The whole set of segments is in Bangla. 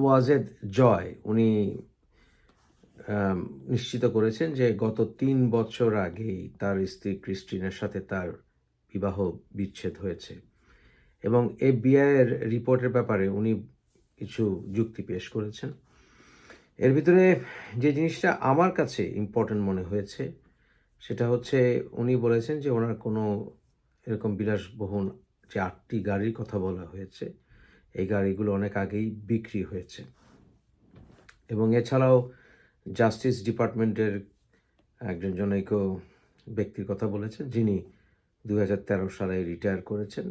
ওয়াজেদ জয় উনি নিশ্চিত করেছেন যে গত ৩ বছর আগেই তার স্ত্রী ক্রিস্টিনার সাথে তার বিবাহ বিচ্ছেদ হয়েছে এবং এফবিআইয়ের রিপোর্টের ব্যাপারে উনি কিছু যুক্তি পেশ করেছেন। এর ভিতরে যে জিনিসটা আমার কাছে ইম্পর্ট্যান্ট মনে হয়েছে সেটা হচ্ছে উনি বলেছেন যে ওনার কোনো এরকম বিলাসবহুল যে ৮টি গাড়ির কথা বলা হয়েছে, এই গাড়িগুলো অনেক আগেই বিক্রি হয়েছে এবং এছাড়াও জাস্টিস ডিপার্টমেন্টের একজন জনৈক ব্যক্তির কথা বলেছেন যিনি ২০১৩ সালে রিটায়ার করেছেন।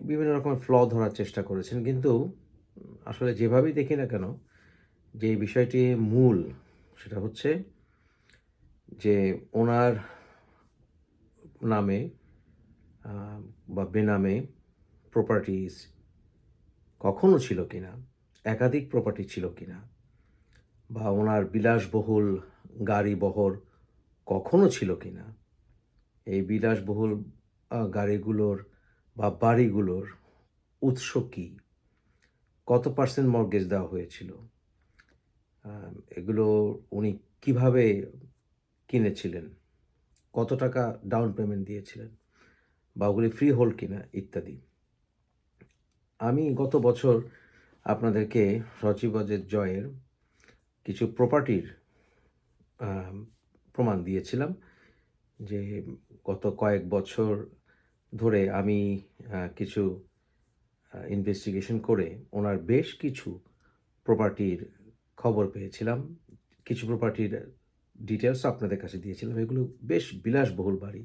বিভিন্ন রকমের ফ্ল ধরার চেষ্টা করেছেন, কিন্তু আসলে যেভাবেই দেখি না কেন যে এই বিষয়টি মূল সেটা হচ্ছে যে ওনার নামে বা বেনামে প্রপার্টিজ কখনো ছিল কিনা, একাধিক প্রপার্টি ছিল কিনা, বা ওনার বিলাসবহুল গাড়ি বহর কখনো ছিল কিনা, এই বিলাসবহুল গাড়িগুলোর বা বাড়িগুলোর উৎস কী, কত পার্সেন্ট মর্টগেজ দেওয়া হয়েছিল, এগুলো উনি কিভাবে কিনেছিলেন, কত টাকা ডাউন পেমেন্ট দিয়েছিলেন, বা ওগুলি ফ্রি হোল্ড কিনা ইত্যাদি। আমি গত বছর আপনাদেরকে সজীব ওয়াজেদ জয়ের কিছু প্রপার্টির প্রমাণ দিয়েছিলাম যে গত কয়েক বছর ধরে আমি কিছু ইনভেস্টিগেশন করে ওনার বেশ কিছু প্রপার্টির খবর পেয়েছিলাম। কিছু প্রপার্টির ডিটেলস আপনাদের কাছে দিয়েছিলাম। এগুলো বেশ বিলাসবহুল বাড়ি।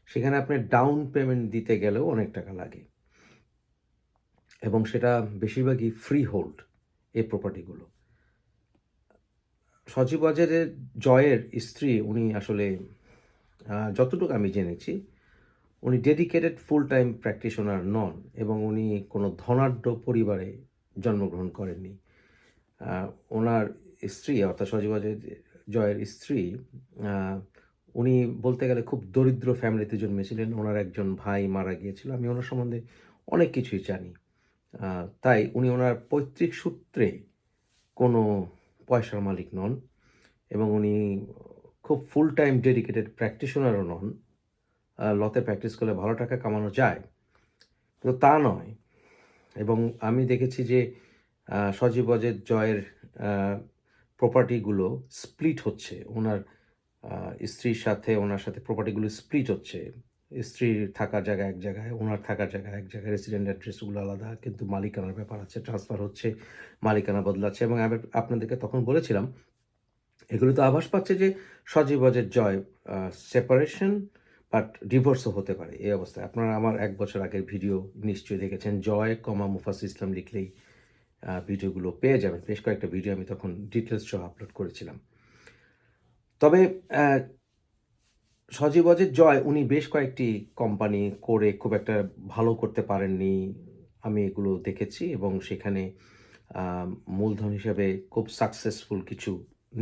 সেখানে আপনি ডাউন পেমেন্ট দিতে গেলেও অনেক টাকা লাগে এবং সেটা বেশিরভাগই ফ্রি হোল্ড এই প্রপার্টিগুলো। সজীব ওয়াজেদের জয়ের স্ত্রী উনি আসলে যতটুকু আমি জেনেছি উনি ডেডিকেটেড ফুল টাইম প্র্যাকটিশনার নন এবং উনি কোনো ধনাঢ্য পরিবারে জন্মগ্রহণ করেননি। ওনার স্ত্রী অর্থাৎ সজীব ওয়াজেদ জয়ের স্ত্রী উনি বলতে গেলে খুব দরিদ্র ফ্যামিলিতে জন্মেছিলেন। ওনার একজন ভাই মারা গিয়েছিল। আমি ওনার সম্বন্ধে অনেক কিছুই জানি। তাই উনি ওনার পৈতৃক সূত্রে কোনো পয়সার মালিক নন এবং উনি খুব ফুল টাইম ডেডিকেটেড প্র্যাকটিশনারও নন। লতে প্র্যাকটিস করলে ভালো টাকা কামানো যায়, কিন্তু তা নয়। এবং আমি দেখেছি যে সজীব ওয়াজেদ জয়ের প্রপার্টিগুলো স্প্লিট হচ্ছে। ওনার স্ত্রীর সাথে ওনার সাথে প্রপার্টিগুলো স্প্লিট হচ্ছে। স্ত্রীর থাকার জায়গা এক জায়গায়, ওনার থাকার জায়গা এক জায়গায়, রেসিডেন্ট অ্যাড্রেসগুলো আলাদা, কিন্তু মালিকানার ব্যাপার আছে, ট্রান্সফার হচ্ছে, মালিকানা বদলাচ্ছে। এবং আমি আপনাদেরকে তখন বলেছিলাম এগুলো তো আভাস পাচ্ছে যে সজীব ওয়াজেদ জয় সেপারেশন বাট ডিভোর্সও হতে পারে এই অবস্থায়। আপনারা আমার ১ বছর আগের ভিডিও নিশ্চয়ই দেখেছেন। জয় মুফাজ্জল ইসলাম লিখলেই ভিডিওগুলো পেয়ে যাবেন। বেশ কয়েকটা ভিডিও আমি তখন ডিটেলস সহ আপলোড করেছিলাম। তবে সজীব ওয়াজেদ জয় উনি বেশ কয়েকটি কোম্পানি করে খুব একটা ভালো করতে পারেননি। আমি এগুলো দেখেছি এবং সেখানে মূলধন হিসাবে খুব সাকসেসফুল কিছু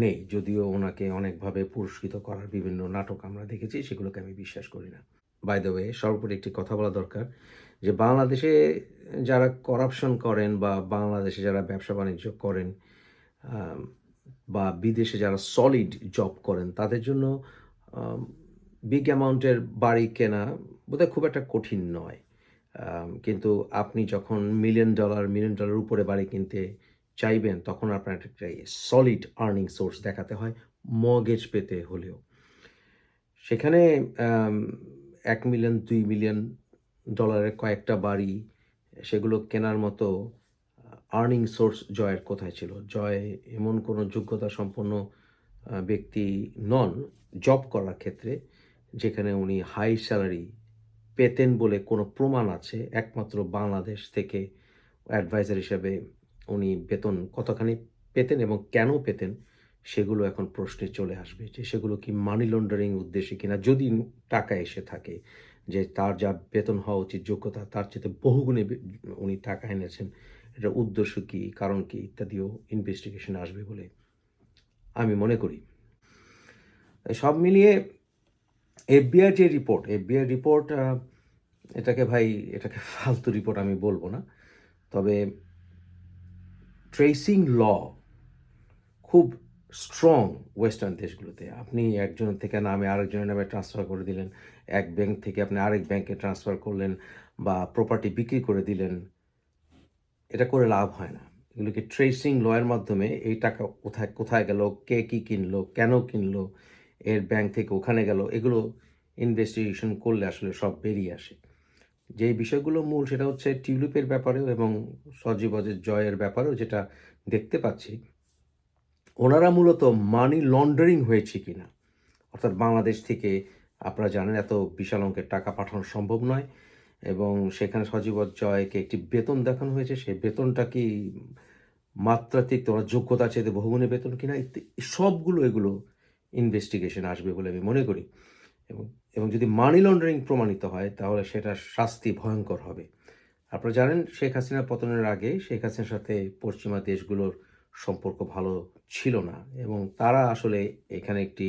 নেই। যদিও ওনাকে অনেকভাবে পুরস্কৃত করার বিভিন্ন নাটক আমরা দেখেছি, সেগুলোকে আমি বিশ্বাস করি না। বাই দ্য ওয়ে, সর্বোপরি একটি কথা বলা দরকার যে বাংলাদেশে যারা করাপশন করেন বা বাংলাদেশে যারা ব্যবসা-বাণিজ্য করেন বা বিদেশে যারা সলিড জব করেন তাদের জন্য বিগ অ্যামাউন্টের বাড়ি কেনা বোধহয় খুব একটা কঠিন নয়। কিন্তু আপনি যখন মিলিয়ন ডলার উপরে বাড়ি কিনতে চাইবেন তখন আপনার একটা সলিড আর্নিং সোর্স দেখাতে হয়, মর্টগেজ পেতে হলেও। সেখানে ১ মিলিয়ন, ২ মিলিয়ন ডলারের কয়েকটা বাড়ি সেগুলো কেনার মতো আর্নিং সোর্স জয়ের কোথায় ছিল? জয় এমন কোনো যোগ্যতা সম্পন্ন ব্যক্তি নন জব করার ক্ষেত্রে যেখানে উনি হাই স্যালারি পেতেন বলে কোনো প্রমাণ আছে। একমাত্র বাংলাদেশ থেকে অ্যাডভাইজার হিসেবে উনি বেতন কতখানি পেতেন এবং কেন পেতেন সেগুলো এখন প্রশ্নে চলে আসবে যে সেগুলো কি মানি লন্ডারিং উদ্দেশ্যে কিনা, যদি টাকা এসে থাকে যে তার যা বেতন হওয়া উচিত যোগ্যতা তার চেয়ে বহুগুণে উনি টাকা এনেছেন, এটার উদ্দেশ্য কী, কারণ কী ইত্যাদিও ইনভেস্টিগেশনে আসবে বলে আমি মনে করি। সব মিলিয়ে এফবিআই রিপোর্ট এটাকে ফালতু রিপোর্ট আমি বলব না। তবে ট্রেসিং ল খুব স্ট্রং ওয়েস্টার্ন দেশগুলোতে। আপনি একজনের থেকে নামে আরেকজনের নামে ট্রান্সফার করে দিলেন। এক ব্যাংক থেকে আপনি আরেক ব্যাংকে ট্রান্সফার করলেন বা প্রপার্টি বিক্রি করে দিলেন। এটা করে লাভ হয় না। এগুলোকে ট্রেসিং ল এর মাধ্যমে এই টাকা কোথায়, কোথায় গেল, কে কি কিনলো, কেন কিনলো, এর ব্যাংক থেকে ওখানে গেল, এগুলো ইনভেস্টিগেশন করলে আসলে সব বেরিয়ে আসে। যেই বিষয়গুলো মূল সেটা হচ্ছে টিউলিপের ব্যাপারেও এবং সজীব অজের জয়ের ব্যাপারেও যেটা দেখতে পাচ্ছি, ওনারা মূলত মানি লন্ডারিং হয়েছে কিনা, অর্থাৎ বাংলাদেশ থেকে আপনারা জানেন এত বিশাল অঙ্কের টাকা পাঠানো সম্ভব নয় এবং সেখানে সজীব জয়কে একটি বেতন দেখানো হয়েছে। সেই বেতনটা কি মাত্রাতিরিক্ত ওনার যোগ্যতা চাইতে বহুগুণে বেতন কিনা, সবগুলো এগুলো ইনভেস্টিগেশন আসবে বলে আমি মনে করি এবং এবং যদি মানি লন্ডারিং প্রমাণিত হয় তাহলে সেটার শাস্তি ভয়ঙ্কর হবে। আপনারা জানেন শেখ হাসিনা পতনের আগে শেখ হাসিনার সাথে পশ্চিমা দেশগুলোর সম্পর্ক ভালো ছিল না এবং তারা আসলে এখানে একটি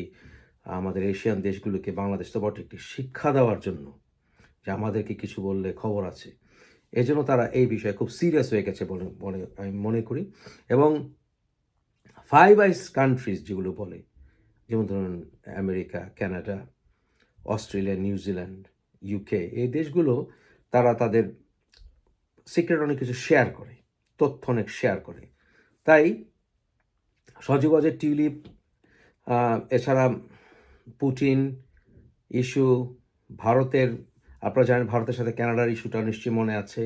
আমাদের এশিয়ান দেশগুলোকে, বাংলাদেশ তো বটে, একটি শিক্ষা দেওয়ার জন্য যে আমাদেরকে কিছু বললে খবর আছে। এজন্য তারা এই বিষয়ে খুব সিরিয়াস হয়ে গেছে বলে আমি মনে করি এবং ফাইভ আইস কান্ট্রিজ যেগুলো বলে, যেমন ধরুন America, Canada, Australia, New Zealand, UK, এই দেশগুলো তারা তাদের সিক্রেট অনেক কিছু শেয়ার করে, তথ্য অনেক শেয়ার করে। তাই সজীব অজয় টিউলিপ, এছাড়া পুটিন ইস্যু, ভারতের, আপনারা জানেন ভারতের সাথে কানাডার ইস্যুটা নিশ্চয়ই মনে আছে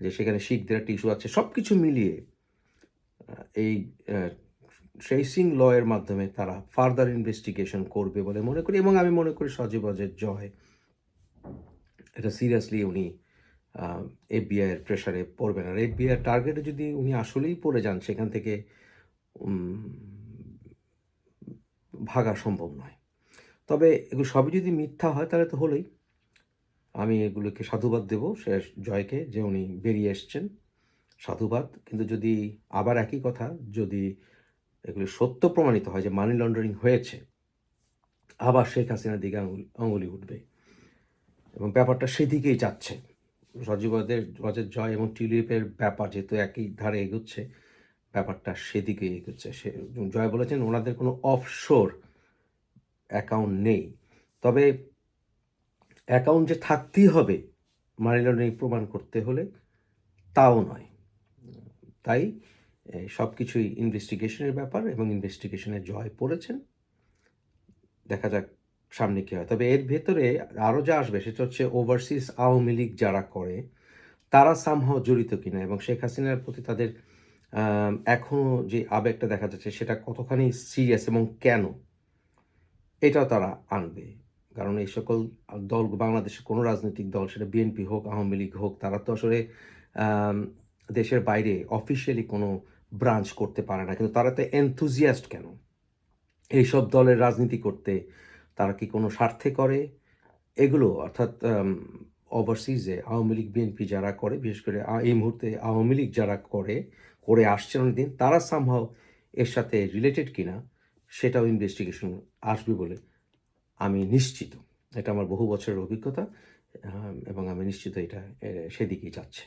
যে সেখানে শিখদের একটা ইস্যু আছে। সব কিছু মিলিয়ে এই ট্রেসিং ল এর মাধ্যমে তারা ফার্দার ইনভেস্টিগেশন করবে বলে মনে করি এবং আমি মনে করি সজীব অজয় জয় এটা সিরিয়াসলি উনি এফবিআই এর প্রেসারে পড়বেন। আর এফবিআই এর টার্গেটে যদি উনি আসলেই পড়ে যান সেখান থেকে উম ভাগা সম্ভব নয়। তবে এগুলো সবই যদি মিথ্যা হয় তাহলে তো হলোই। আমি এগুলোকে সাধুবাদ দেব জয়কে যে উনি বেরিয়ে এসছেন, সাধুবাদ। কিন্তু যদি আবার একই কথা, যদি এগুলো সত্য প্রমাণিত হয় যে মানি লন্ডারিং হয়েছে, আবার শেখ হাসিনার দিকে আঙুলি উঠবে এবং ব্যাপারটা সেদিকেই যাচ্ছে। সজীব ওয়াজেদ জয় এবং টিউলিপের ব্যাপার যেহেতু একই ধারে এগোচ্ছে, ব্যাপারটা সেদিকেই এগোচ্ছে। জয় বলেছেন ওনাদের কোনো অফশোর অ্যাকাউন্ট নেই। তবে অ্যাকাউন্ট যে থাকতেই হবে মানি লন্ডারিং প্রমাণ করতে হলে তাও নয়। তাই সব কিছুই ইনভেস্টিগেশনের ব্যাপার এবং ইনভেস্টিগেশনে জয় পড়েছেন। দেখা যাক সামনে কী হয়। তবে এর ভেতরে আরও যা আসবে সেটা হচ্ছে ওভারসিজ আওয়ামী লীগ যারা করে তারা সামহাও জড়িত কিনা এবং শেখ হাসিনার প্রতি তাদের এখনও যে আবেগটা দেখা যাচ্ছে সেটা কতখানি সিরিয়াস এবং কেন, এটাও তারা আনবে। কারণ এই সকল দল, বাংলাদেশের কোনো রাজনৈতিক দল, সেটা বিএনপি হোক, আওয়ামী লীগ হোক, তারা তো আসলে আম দেশের বাইরে অফিসিয়ালি কোনো ব্রাঞ্চ করতে পারে না। কিন্তু তারা তো এনথুজিয়াস্ট কেন? এইসব দলের রাজনীতি করতে তারা কি কোনো স্বার্থে করে? এগুলো অর্থাৎ ওভারসিজে আওয়ামী লীগ, বিএনপি যারা করে, বিশেষ করে এই মুহূর্তে আওয়ামী লীগ যারা করে আসছে অনেকদিন, তারা সামহাও এর সাথে রিলেটেড কিনা সেটাও ইনভেস্টিগেশন আসবে বলে আমি নিশ্চিত। এটা আমার বহু বছরের অভিজ্ঞতা এবং আমি নিশ্চিত এটা সেদিকেই যাচ্ছে।